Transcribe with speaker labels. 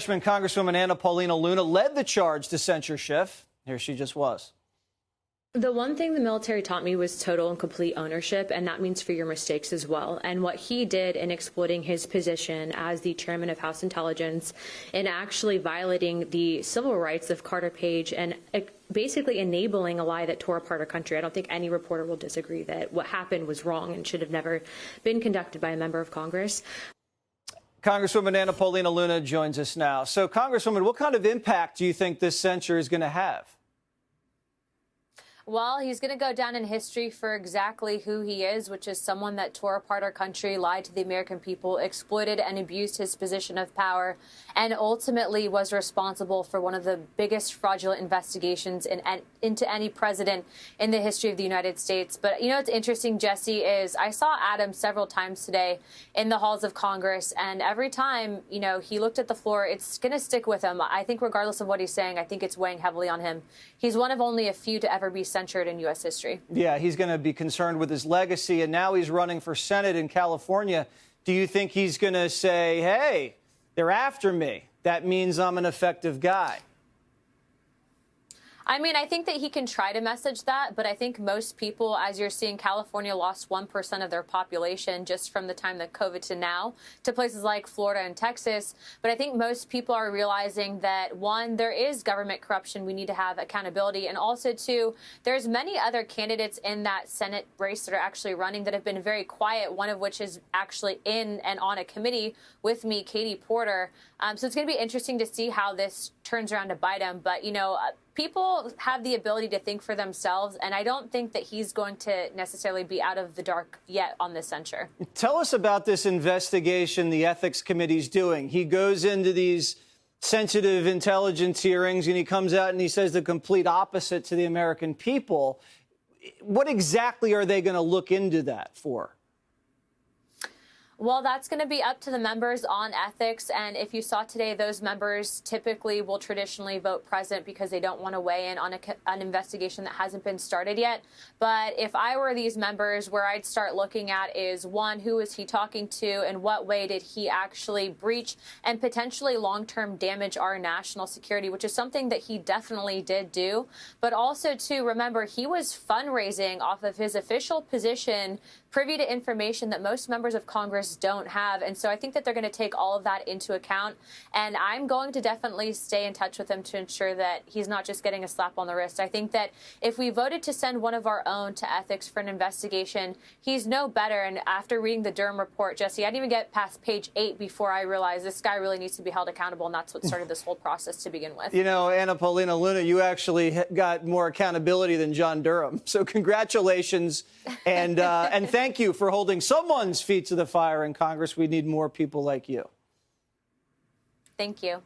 Speaker 1: Congresswoman Paulina Luna led the charge to censure Schiff. Here she just was.
Speaker 2: The one thing the military taught me was total and complete ownership, and that means for your mistakes as well. And what he did in exploiting his position as the chairman of House Intelligence and actually violating the civil rights of Carter Page and basically enabling a lie that tore apart our country. I don't think any reporter will disagree that what happened was wrong and should have never been conducted by a member of Congress.
Speaker 1: Congresswoman Paulina Luna joins us now. So, Congresswoman, what kind of impact do you think this censure is going to have?
Speaker 3: Well, he's going to go down in history for exactly who he is, which is someone that tore apart our country, lied to the American people, exploited and abused his position of power, and ultimately was responsible for one of the biggest fraudulent investigations into any president in the history of the United States. But, you know, what's interesting, Jesse, is I saw Adam several times today in the halls of Congress, and every time, you know, he looked at the floor, it's going to stick with him. I think regardless of what he's saying, I think it's weighing heavily on him. He's one of only a few to ever be censured in U.S. history. Yeah,
Speaker 1: he's going to be concerned with his legacy, and now he's running for Senate in California. Do you think he's going to say, hey, they're after me? That means I'm an effective guy?
Speaker 3: I mean, I think that he can try to message that, but I think most people, as you're seeing, California lost 1% of their population just from the time that COVID to now to places like Florida and Texas. But I think most people are realizing that, one, there is government corruption. We need to have accountability. And also, two, there's many other candidates in that Senate race that are actually running that have been very quiet, one of which is actually in and on a committee with me, Katie Porter. So it's going to be interesting to see how this turns around to bite him. But, you know, people have the ability to think for themselves, and I don't think that he's going to necessarily be out of the dark yet on this censure.
Speaker 1: Tell us about this investigation the Ethics Committee's doing. He goes into these sensitive intelligence hearings, and he comes out and he says the complete opposite to the American people. What exactly are they going to look into that for?
Speaker 3: Well, that's going to be up to the members on ethics. And if you saw today, those members typically will traditionally vote present because they don't want to weigh in on an investigation that hasn't been started yet. But if I were these members, where I'd start looking at is, one, who is he talking to? In what way did he actually breach and potentially long-term damage our national security, which is something that he definitely did do. But also, too, remember, he was fundraising off of his official position, privy to information that most members of Congress don't have. And so I think that they're going to take all of that into account. And I'm going to definitely stay in touch with him to ensure that he's not just getting a slap on the wrist. I think that if we voted to send one of our own to ethics for an investigation, he's no better. And after reading the Durham report, Jesse, I didn't even get past page 8 before I realized this guy really needs to be held accountable. And that's what started this whole process to begin with.
Speaker 1: You know, Paulina Luna, you actually got more accountability than John Durham. So congratulations. And thank you for holding someone's feet to the fire in Congress. We need more people like you.
Speaker 3: Thank you.